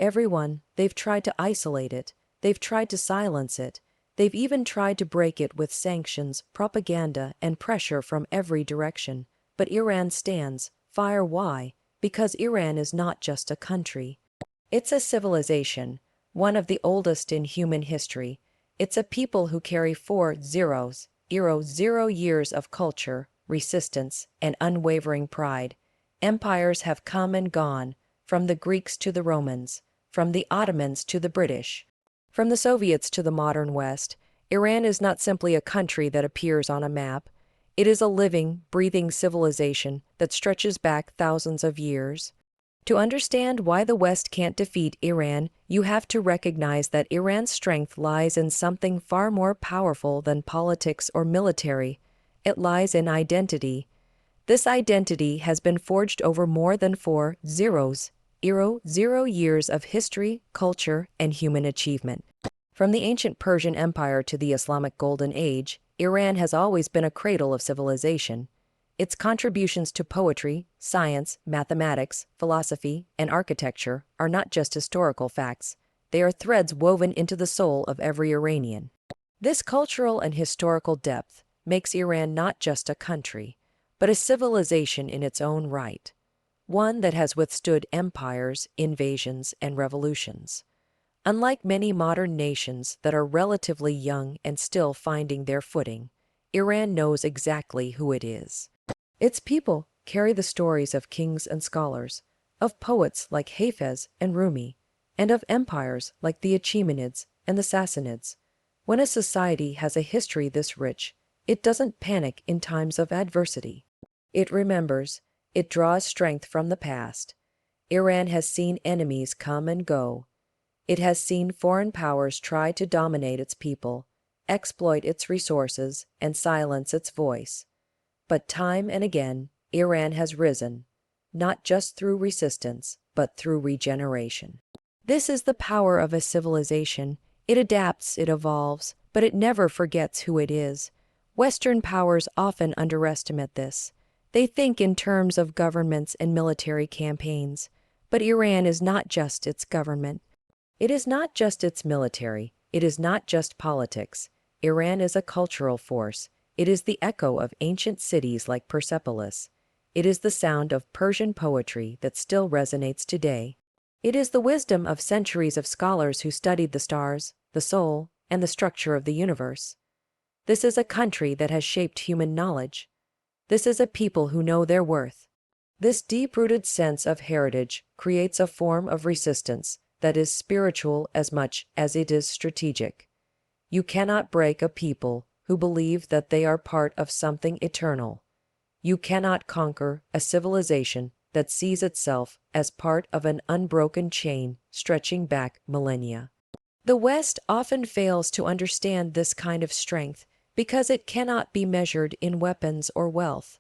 everyone, they've tried to isolate it, they've tried to silence it, they've even tried to break it with sanctions, propaganda, and pressure from every direction. But Iran stands. Fire. Why? Because Iran is not just a country. It's a civilization, one of the oldest in human history. It's a people who carry 0 years of culture, resistance, and unwavering pride. Empires have come and gone, from the Greeks to the Romans, from the Ottomans to the British, from the Soviets to the modern West. Iran is not simply a country that appears on a map. It is a living, breathing civilization that stretches back thousands of years. To understand why the West can't defeat Iran, you have to recognize that Iran's strength lies in something far more powerful than politics or military. It lies in identity. This identity has been forged over more than 0 years of history, culture, and human achievement. From the ancient Persian Empire to the Islamic Golden Age, Iran has always been a cradle of civilization. Its contributions to poetry, science, mathematics, philosophy, and architecture are not just historical facts, they are threads woven into the soul of every Iranian. This cultural and historical depth makes Iran not just a country, but a civilization in its own right, one that has withstood empires, invasions, and revolutions. Unlike many modern nations that are relatively young and still finding their footing, Iran knows exactly who it is. Its people carry the stories of kings and scholars, of poets like Hafez and Rumi, and of empires like the Achaemenids and the Sassanids. When a society has a history this rich, it doesn't panic in times of adversity. It remembers, it draws strength from the past. Iran has seen enemies come and go. It has seen foreign powers try to dominate its people, exploit its resources, and silence its voice. But time and again, Iran has risen, not just through resistance, but through regeneration. This is the power of a civilization. It adapts, it evolves, but it never forgets who it is. Western powers often underestimate this. They think in terms of governments and military campaigns. But Iran is not just its government. It is not just its military. It is not just politics. Iran is a cultural force. It is the echo of ancient cities like Persepolis. It is the sound of Persian poetry that still resonates today. It is the wisdom of centuries of scholars who studied the stars, the soul, and the structure of the universe. This is a country that has shaped human knowledge. This is a people who know their worth. This deep-rooted sense of heritage creates a form of resistance that is spiritual as much as it is strategic. You cannot break a people who believe that they are part of something eternal. You cannot conquer a civilization that sees itself as part of an unbroken chain stretching back millennia. The West often fails to understand this kind of strength because it cannot be measured in weapons or wealth.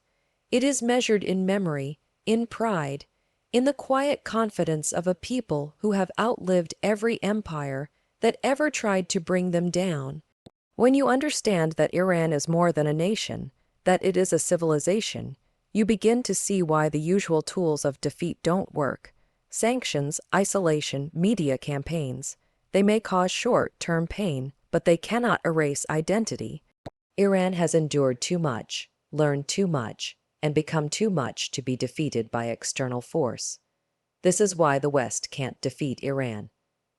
It is measured in memory, in pride, in the quiet confidence of a people who have outlived every empire that ever tried to bring them down. When you understand that Iran is more than a nation, that it is a civilization, you begin to see why the usual tools of defeat don't work. Sanctions, isolation, media campaigns. They may cause short-term pain, but they cannot erase identity. Iran has endured too much, learned too much, and become too much to be defeated by external force. This is why the West can't defeat Iran.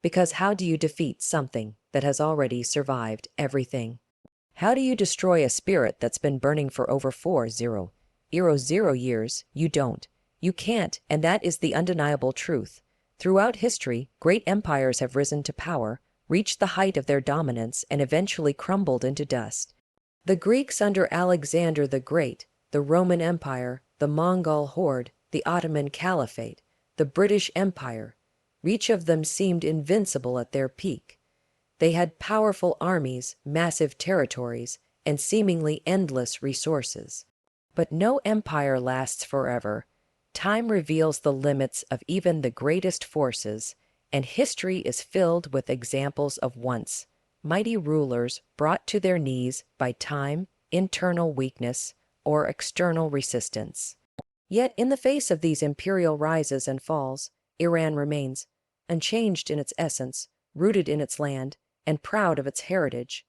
Because how do you defeat something that has already survived everything? How do you destroy a spirit that's been burning for over 0 years? You don't. You can't, and that is the undeniable truth. Throughout history, great empires have risen to power, reached the height of their dominance, and eventually crumbled into dust. The Greeks under Alexander the Great, the Roman Empire, the Mongol horde, the Ottoman Caliphate, the British Empire. Each of them seemed invincible at their peak. They had powerful armies, massive territories, and seemingly endless resources. But no empire lasts forever. Time reveals the limits of even the greatest forces, and history is filled with examples of once mighty rulers brought to their knees by time, internal weakness, or external resistance. Yet in the face of these imperial rises and falls, Iran remains. unchanged in its essence, rooted in its land, and proud of its heritage.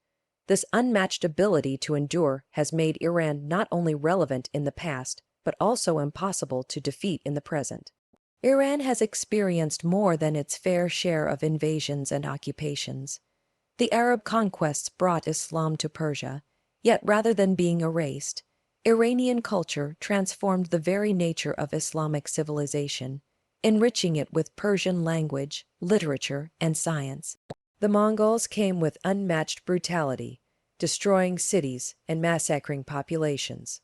This unmatched ability to endure has made Iran not only relevant in the past, but also impossible to defeat in the present. Iran has experienced more than its fair share of invasions and occupations. The Arab conquests brought Islam to Persia, yet rather than being erased, Iranian culture transformed the very nature of Islamic civilization, enriching it with Persian language, literature, and science. The Mongols came with unmatched brutality, destroying cities and massacring populations.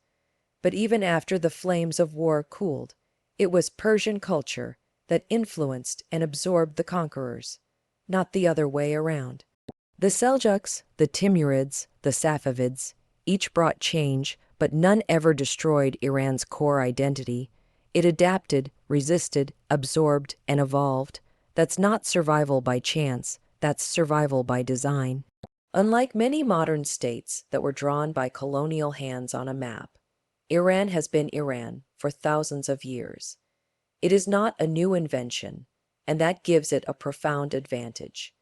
But even after the flames of war cooled, it was Persian culture that influenced and absorbed the conquerors, not the other way around. The Seljuks, the Timurids, the Safavids, each brought change, but none ever destroyed Iran's core identity. It adapted, resisted, absorbed, and evolved. That's not survival by chance, that's survival by design. Unlike many modern states that were drawn by colonial hands on a map, Iran has been Iran for thousands of years. It is not a new invention, and that gives it a profound advantage.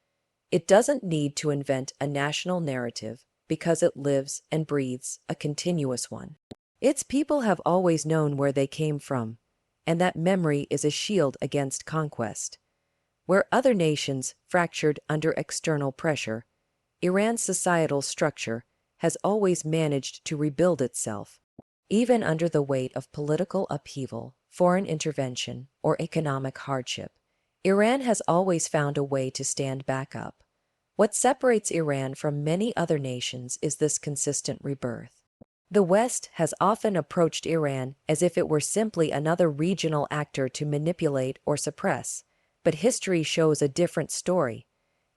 It doesn't need to invent a national narrative because it lives and breathes a continuous one. Its people have always known where they came from, and that memory is a shield against conquest. Where other nations fractured under external pressure, Iran's societal structure has always managed to rebuild itself. Even under the weight of political upheaval, foreign intervention, or economic hardship, Iran has always found a way to stand back up. What separates Iran from many other nations is this consistent rebirth. The West has often approached Iran as if it were simply another regional actor to manipulate or suppress, but history shows a different story.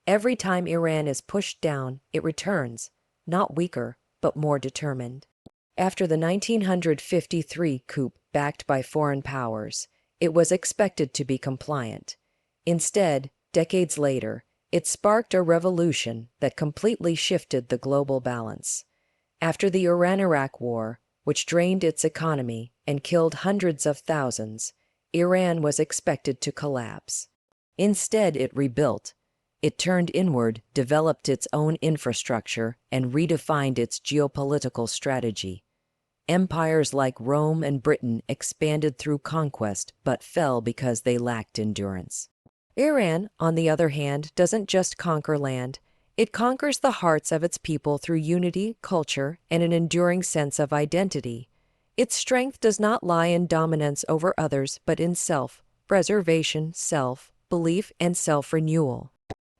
Every time Iran is pushed down, it returns, not weaker, but more determined. After the 1953 coup backed by foreign powers, it was expected to be compliant. Instead, decades later, it sparked a revolution that completely shifted the global balance. After the Iran-Iraq War, which drained its economy and killed hundreds of thousands, Iran was expected to collapse. Instead, it rebuilt. It turned inward, developed its own infrastructure, and redefined its geopolitical strategy. Empires like Rome and Britain expanded through conquest but fell because they lacked endurance. Iran, on the other hand, doesn't just conquer land. It conquers the hearts of its people through unity, culture, and an enduring sense of identity. Its strength does not lie in dominance over others but in self-preservation, self-belief, and self-renewal.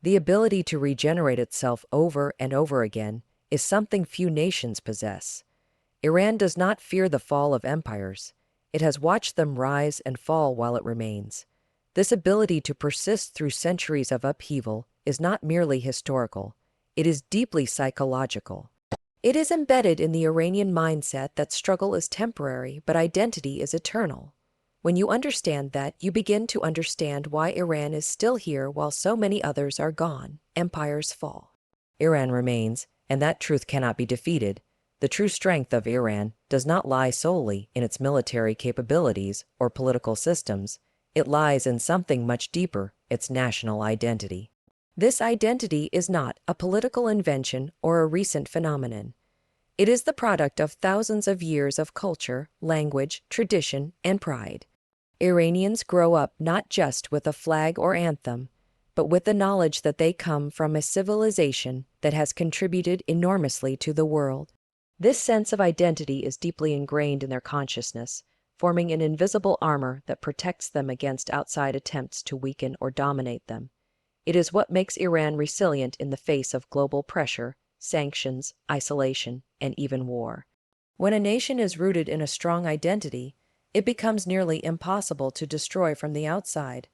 The ability to regenerate itself over and over again is something few nations possess. Iran does not fear the fall of empires. It has watched them rise and fall while it remains. This ability to persist through centuries of upheaval is not merely historical, it is deeply psychological. It is embedded in the Iranian mindset that struggle is temporary but identity is eternal. When you understand that, you begin to understand why Iran is still here while so many others are gone. Empires fall. Iran remains, and that truth cannot be defeated. The true strength of Iran does not lie solely in its military capabilities or political systems. It lies in something much deeper, its national identity. This identity is not a political invention or a recent phenomenon. It is the product of thousands of years of culture, language, tradition, and pride. Iranians grow up not just with a flag or anthem, but with the knowledge that they come from a civilization that has contributed enormously to the world. This sense of identity is deeply ingrained in their consciousness, forming an invisible armor that protects them against outside attempts to weaken or dominate them. It is what makes Iran resilient in the face of global pressure, sanctions, isolation, and even war. When a nation is rooted in a strong identity, it becomes nearly impossible to destroy from the outside.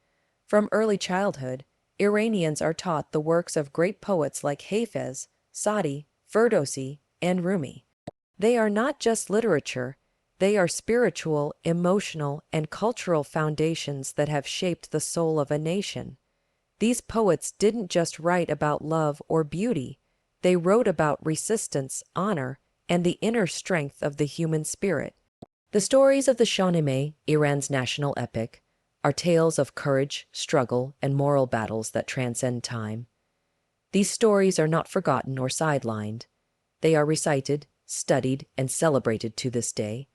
From early childhood, Iranians are taught the works of great poets like Hafez, Saadi, Ferdowsi, and Rumi. They are not just literature, they are spiritual, emotional, and cultural foundations that have shaped the soul of a nation. These poets didn't just write about love or beauty, they wrote about resistance, honor, and the inner strength of the human spirit. The stories of the Shahnameh, Iran's national epic, are tales of courage, struggle, and moral battles that transcend time. These stories are not forgotten or sidelined. They are recited, studied, and celebrated to this day.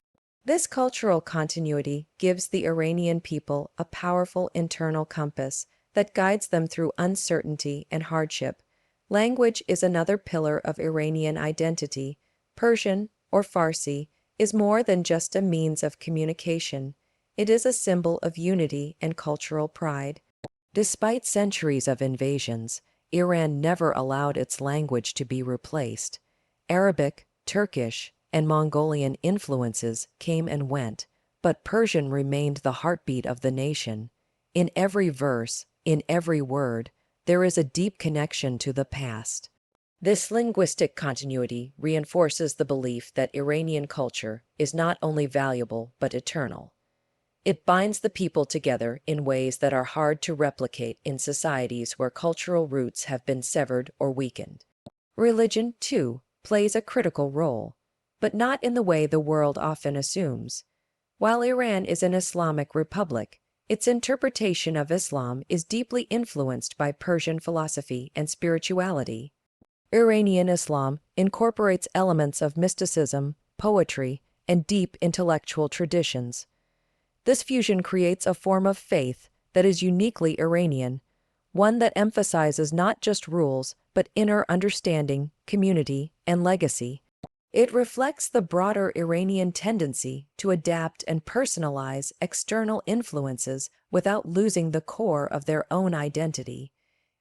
This cultural continuity gives the Iranian people a powerful internal compass that guides them through uncertainty and hardship. Language is another pillar of Iranian identity. Persian, or Farsi, is more than just a means of communication. It is a symbol of unity and cultural pride. Despite centuries of invasions, Iran never allowed its language to be replaced. Arabic, Turkish, and Mongolian influences came and went, but Persian remained the heartbeat of the nation. In every verse, in every word, there is a deep connection to the past. This linguistic continuity reinforces the belief that Iranian culture is not only valuable but eternal. It binds the people together in ways that are hard to replicate in societies where cultural roots have been severed or weakened. Religion, too, plays a critical role, but not in the way the world often assumes. While Iran is an Islamic republic, its interpretation of Islam is deeply influenced by Persian philosophy and spirituality. Iranian Islam incorporates elements of mysticism, poetry, and deep intellectual traditions. This fusion creates a form of faith that is uniquely Iranian, one that emphasizes not just rules, but inner understanding, community, and legacy. It reflects the broader Iranian tendency to adapt and personalize external influences without losing the core of their own identity.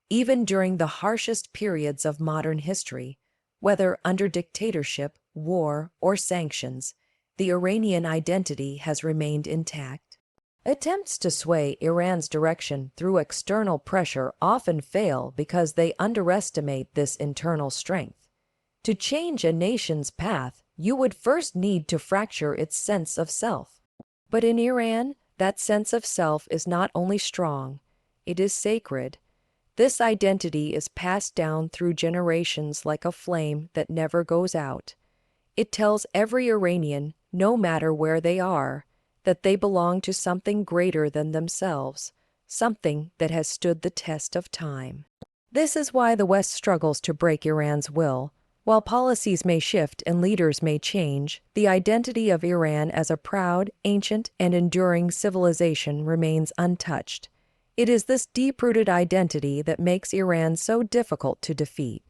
Even during the harshest periods of modern history, whether under dictatorship, war, or sanctions, the Iranian identity has remained intact. Attempts to sway Iran's direction through external pressure often fail because they underestimate this internal strength. To change a nation's path, you would first need to fracture its sense of self. But in Iran, that sense of self is not only strong, it is sacred. This identity is passed down through generations like a flame that never goes out. It tells every Iranian, no matter where they are, that they belong to something greater than themselves, something that has stood the test of time. This is why the West struggles to break Iran's will. While policies may shift and leaders may change, the identity of Iran as a proud, ancient, and enduring civilization remains untouched. It is this deep-rooted identity that makes Iran so difficult to defeat.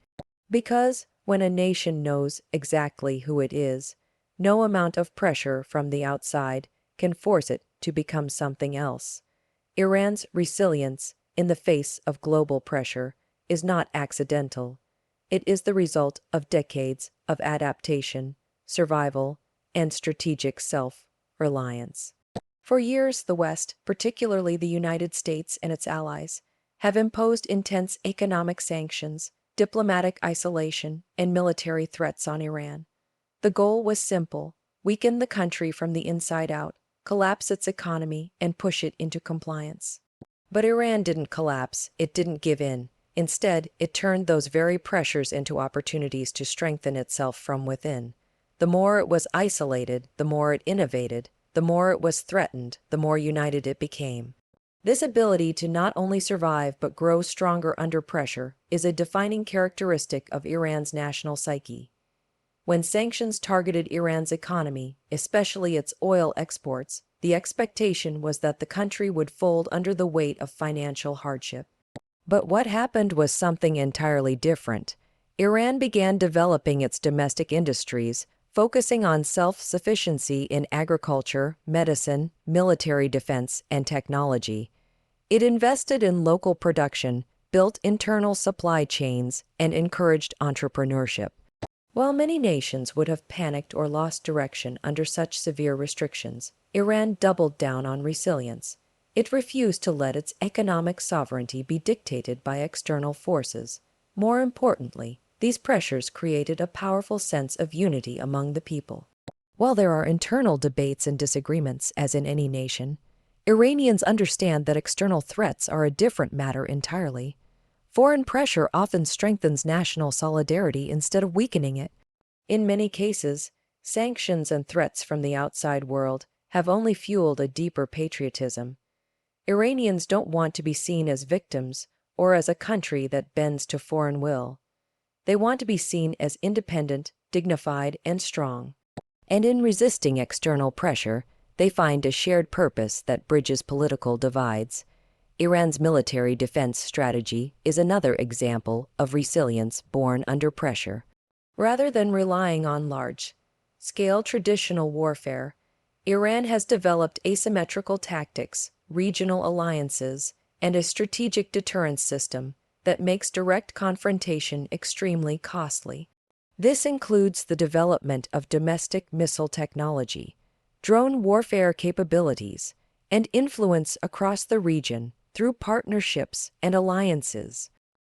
Because, when a nation knows exactly who it is, no amount of pressure from the outside can force it to become something else. Iran's resilience in the face of global pressure is not accidental. It is the result of decades of adaptation, survival, and strategic self-reliance. For years, the West, particularly the United States and its allies, have imposed intense economic sanctions, diplomatic isolation, and military threats on Iran. The goal was simple: weaken the country from the inside out, collapse its economy, and push it into compliance. But Iran didn't collapse, it didn't give in. Instead, it turned those very pressures into opportunities to strengthen itself from within. The more it was isolated, the more it innovated. The more it was threatened, the more united it became. This ability to not only survive but grow stronger under pressure is a defining characteristic of Iran's national psyche. When sanctions targeted Iran's economy, especially its oil exports, the expectation was that the country would fold under the weight of financial hardship. But what happened was something entirely different. Iran began developing its domestic industries, focusing on self-sufficiency in agriculture, medicine, military defense, and technology. It invested in local production, built internal supply chains, and encouraged entrepreneurship. While many nations would have panicked or lost direction under such severe restrictions, Iran doubled down on resilience. It refused to let its economic sovereignty be dictated by external forces. More importantly, these pressures created a powerful sense of unity among the people. While there are internal debates and disagreements, as in any nation, Iranians understand that external threats are a different matter entirely. Foreign pressure often strengthens national solidarity instead of weakening it. In many cases, sanctions and threats from the outside world have only fueled a deeper patriotism. Iranians don't want to be seen as victims or as a country that bends to foreign will. They want to be seen as independent, dignified, and strong. And in resisting external pressure, they find a shared purpose that bridges political divides. Iran's military defense strategy is another example of resilience born under pressure. Rather than relying on large-scale traditional warfare, Iran has developed asymmetrical tactics, regional alliances, and a strategic deterrence system that makes direct confrontation extremely costly. This includes the development of domestic missile technology, drone warfare capabilities, and influence across the region through partnerships and alliances.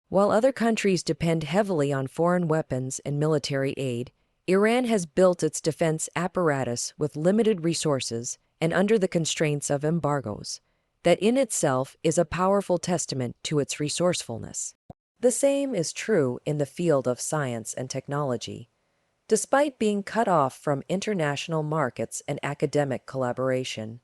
While other countries depend heavily on foreign weapons and military aid, Iran has built its defense apparatus with limited resources and under the constraints of embargoes. That in itself is a powerful testament to its resourcefulness. The same is true in the field of science and technology. Despite being cut off from international markets and academic collaboration,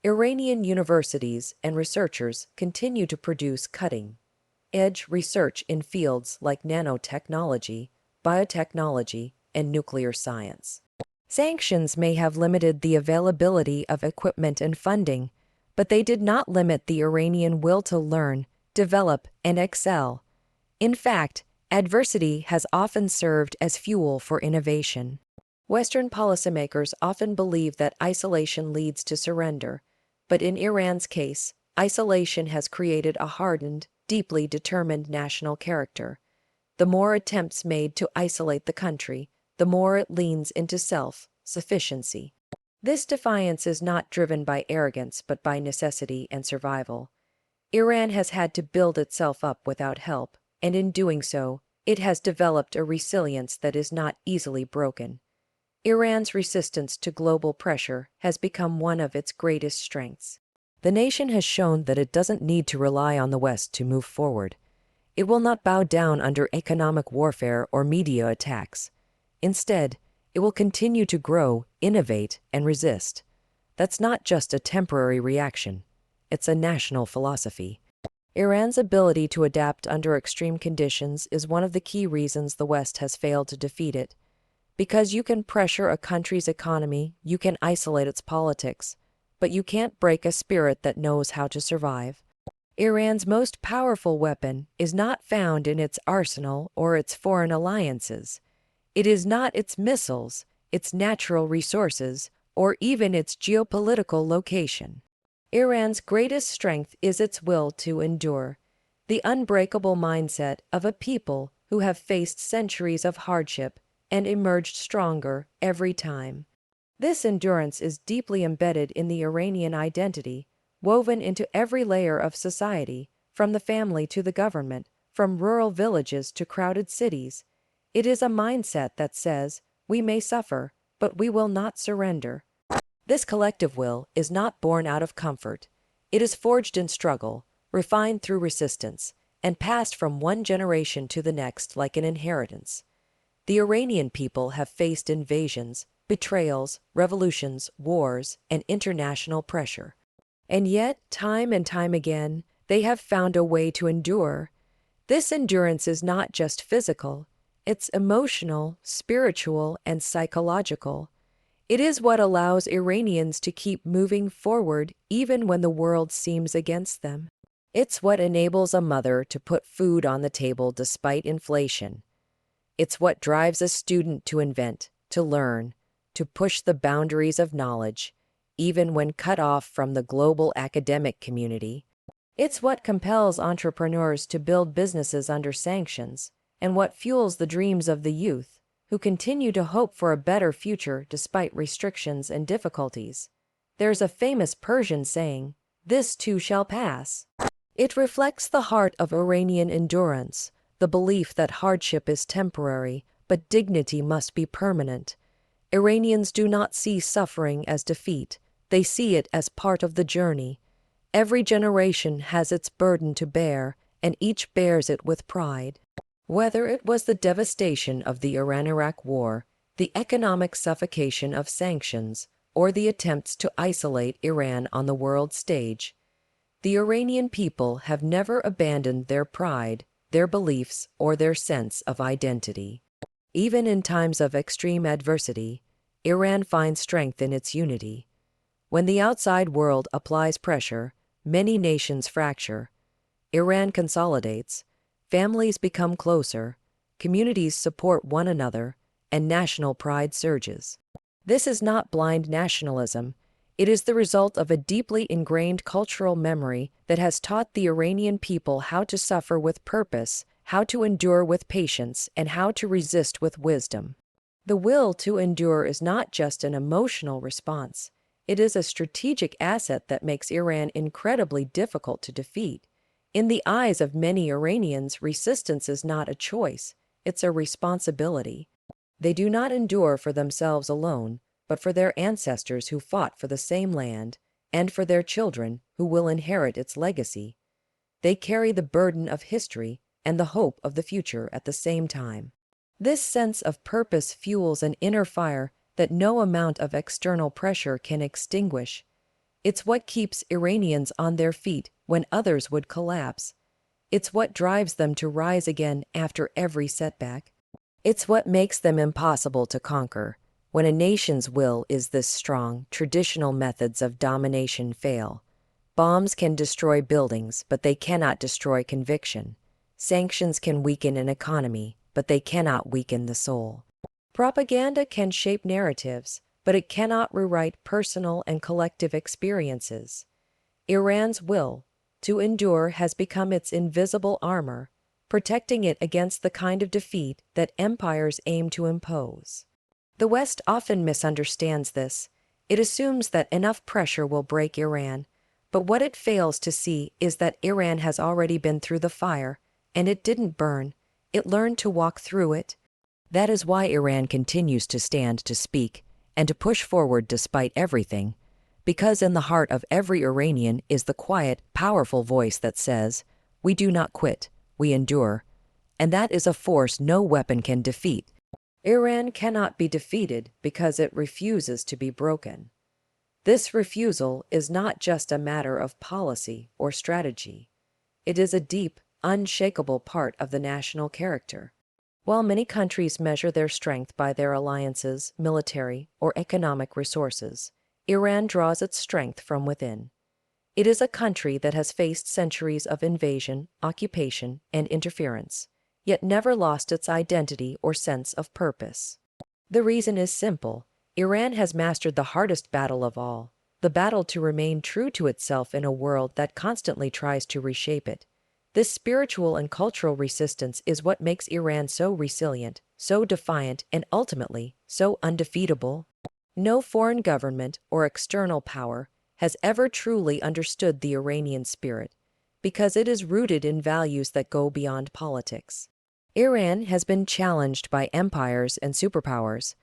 Iranian universities and researchers continue to produce cutting-edge research in fields like nanotechnology, biotechnology, and nuclear science. Sanctions may have limited the availability of equipment and funding, but they did not limit the Iranian will to learn, develop, and excel. In fact, adversity has often served as fuel for innovation. Western policymakers often believe that isolation leads to surrender, but in Iran's case, isolation has created a hardened, deeply determined national character. The more attempts made to isolate the country, the more it leans into self-sufficiency. This defiance is not driven by arrogance but by necessity and survival. Iran has had to build itself up without help, and in doing so, it has developed a resilience that is not easily broken. Iran's resistance to global pressure has become one of its greatest strengths. The nation has shown that it doesn't need to rely on the West to move forward. It will not bow down under economic warfare or media attacks. Instead, it will continue to grow, innovate, and resist. That's not just a temporary reaction. It's a national philosophy. Iran's ability to adapt under extreme conditions is one of the key reasons the West has failed to defeat it. Because you can pressure a country's economy, you can isolate its politics, but you can't break a spirit that knows how to survive. Iran's most powerful weapon is not found in its arsenal or its foreign alliances. It is not its missiles, its natural resources, or even its geopolitical location. Iran's greatest strength is its will to endure, the unbreakable mindset of a people who have faced centuries of hardship and emerged stronger every time. This endurance is deeply embedded in the Iranian identity, woven into every layer of society, from the family to the government, from rural villages to crowded cities. It is a mindset that says, we may suffer, but we will not surrender. This collective will is not born out of comfort. It is forged in struggle, refined through resistance, and passed from one generation to the next like an inheritance. The Iranian people have faced invasions, betrayals, revolutions, wars, and international pressure. And yet, time and time again, they have found a way to endure. This endurance is not just physical. It's emotional, spiritual, and psychological. It is what allows Iranians to keep moving forward even when the world seems against them. It's what enables a mother to put food on the table despite inflation. It's what drives a student to invent, to learn, to push the boundaries of knowledge, even when cut off from the global academic community. It's what compels entrepreneurs to build businesses under sanctions, and what fuels the dreams of the youth, who continue to hope for a better future despite restrictions and difficulties. There's a famous Persian saying, "This too shall pass." It reflects the heart of Iranian endurance, the belief that hardship is temporary, but dignity must be permanent. Iranians do not see suffering as defeat, they see it as part of the journey. Every generation has its burden to bear, and each bears it with pride. Whether it was the devastation of the Iran-Iraq War, the economic suffocation of sanctions, or the attempts to isolate Iran on the world stage, The Iranian people have never abandoned their pride, their beliefs, or their sense of identity. Even in times of extreme adversity, Iran finds strength in its unity. When the outside world applies pressure, many nations fracture. Iran consolidates, families become closer, communities support one another, and national pride surges. This is not blind nationalism. It is the result of a deeply ingrained cultural memory that has taught the Iranian people how to suffer with purpose, how to endure with patience, and how to resist with wisdom. The will to endure is not just an emotional response. It is a strategic asset that makes Iran incredibly difficult to defeat. In the eyes of many Iranians, resistance is not a choice, it's a responsibility. They do not endure for themselves alone, but for their ancestors who fought for the same land, and for their children who will inherit its legacy. They carry the burden of history and the hope of the future at the same time. This sense of purpose fuels an inner fire that no amount of external pressure can extinguish. It's what keeps Iranians on their feet when others would collapse. It's what drives them to rise again after every setback. It's what makes them impossible to conquer. When a nation's will is this strong, traditional methods of domination fail. Bombs can destroy buildings, but they cannot destroy conviction. Sanctions can weaken an economy, but they cannot weaken the soul. Propaganda can shape narratives, but it cannot rewrite personal and collective experiences. Iran's will to endure has become its invisible armor, protecting it against the kind of defeat that empires aim to impose. The West often misunderstands this. It assumes that enough pressure will break Iran, but what it fails to see is that Iran has already been through the fire, and it didn't burn. It learned to walk through it. That is why Iran continues to stand, to speak, and to push forward despite everything, because in the heart of every Iranian is the quiet, powerful voice that says, "We do not quit, we endure," and that is a force no weapon can defeat. Iran cannot be defeated because it refuses to be broken. This refusal is not just a matter of policy or strategy. It is a deep, unshakable part of the national character. While many countries measure their strength by their alliances, military, or economic resources, Iran draws its strength from within. It is a country that has faced centuries of invasion, occupation, and interference, yet never lost its identity or sense of purpose. The reason is simple. Iran has mastered the hardest battle of all, the battle to remain true to itself in a world that constantly tries to reshape it. This spiritual and cultural resistance is what makes Iran so resilient, so defiant, and ultimately so undefeatable. No foreign government or external power has ever truly understood the Iranian spirit, because it is rooted in values that go beyond politics. Iran has been challenged by empires and superpowers,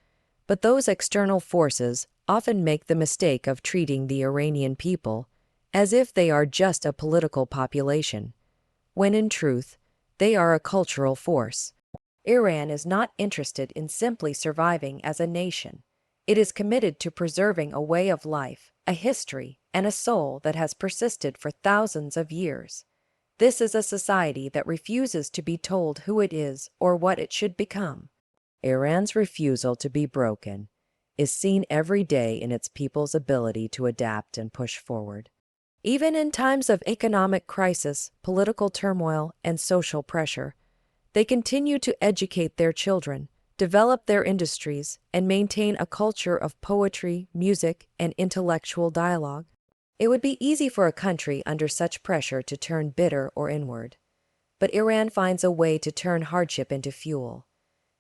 but those external forces often make the mistake of treating the Iranian people as if they are just a political population, when in truth, they are a cultural force. Iran is not interested in simply surviving as a nation. It is committed to preserving a way of life, a history, and a soul that has persisted for thousands of years. This is a society that refuses to be told who it is or what it should become. Iran's refusal to be broken is seen every day in its people's ability to adapt and push forward. Even in times of economic crisis, political turmoil, and social pressure, they continue to educate their children, develop their industries, and maintain a culture of poetry, music, and intellectual dialogue. It would be easy for a country under such pressure to turn bitter or inward. But Iran finds a way to turn hardship into fuel.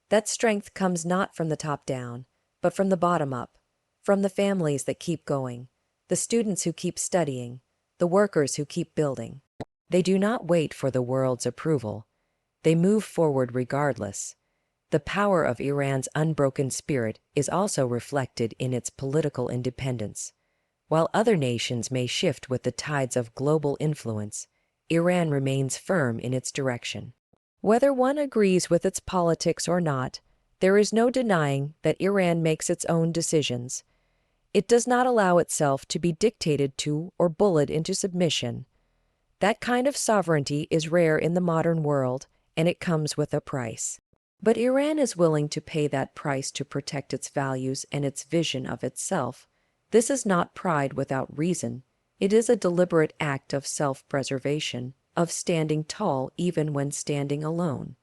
That strength comes not from the top down, but from the bottom up, from the families that keep going, the students who keep studying, the workers who keep building. They do not wait for the world's approval. They move forward regardless. The power of Iran's unbroken spirit is also reflected in its political independence. While other nations may shift with the tides of global influence, Iran remains firm in its direction. Whether one agrees with its politics or not, there is no denying that Iran makes its own decisions. It does not allow itself to be dictated to or bullied into submission. That kind of sovereignty is rare in the modern world, and it comes with a price. But Iran is willing to pay that price to protect its values and its vision of itself. This is not pride without reason. It is a deliberate act of self-preservation, of standing tall even when standing alone.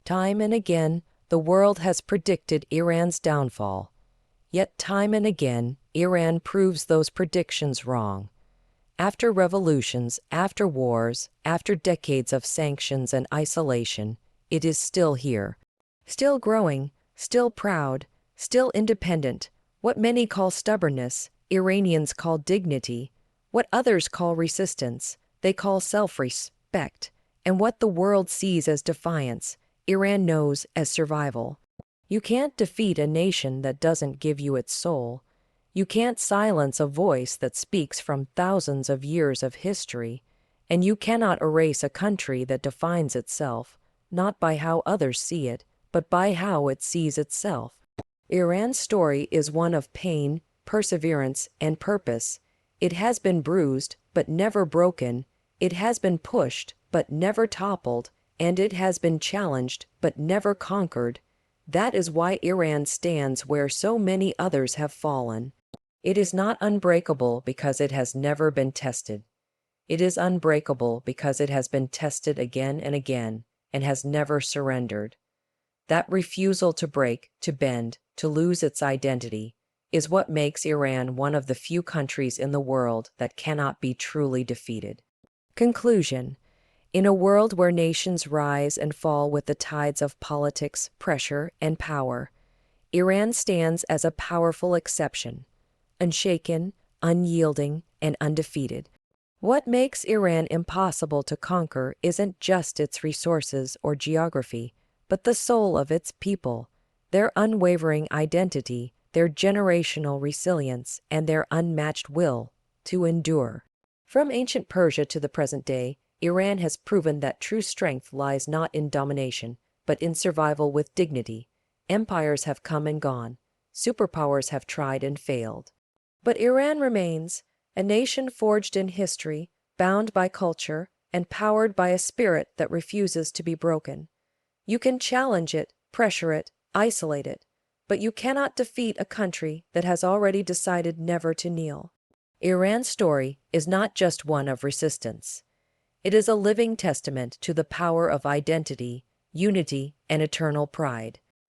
Time and again, the world has predicted Iran's downfall. Yet time and again, Iran proves those predictions wrong. After revolutions, after wars, after decades of sanctions and isolation, it is still here. Still growing, still proud, still independent. What many call stubbornness, Iranians call dignity. What others call resistance, they call self-respect. And what the world sees as defiance, Iran knows as survival. You can't defeat a nation that doesn't give you its soul. You can't silence a voice that speaks from thousands of years of history. And you cannot erase a country that defines itself, not by how others see it, but by how it sees itself. Iran's story is one of pain, perseverance, and purpose. It has been bruised, but never broken. It has been pushed, but never toppled. And it has been challenged, but never conquered. That is why Iran stands where so many others have fallen. It is not unbreakable because it has never been tested. It is unbreakable because it has been tested again and again, and has never surrendered. That refusal to break, to bend, to lose its identity, is what makes Iran one of the few countries in the world that cannot be truly defeated. Conclusion. In a world where nations rise and fall with the tides of politics, pressure, and power, Iran stands as a powerful exception, unshaken, unyielding, and undefeated. What makes Iran impossible to conquer isn't just its resources or geography, but the soul of its people, their unwavering identity, their generational resilience, and their unmatched will to endure. From ancient Persia to the present day, Iran has proven that true strength lies not in domination, but in survival with dignity. Empires have come and gone. Superpowers have tried and failed. But Iran remains, a nation forged in history, bound by culture, and powered by a spirit that refuses to be broken. You can challenge it, pressure it, isolate it, but you cannot defeat a country that has already decided never to kneel. Iran's story is not just one of resistance. It is a living testament to the power of identity, unity, and eternal pride.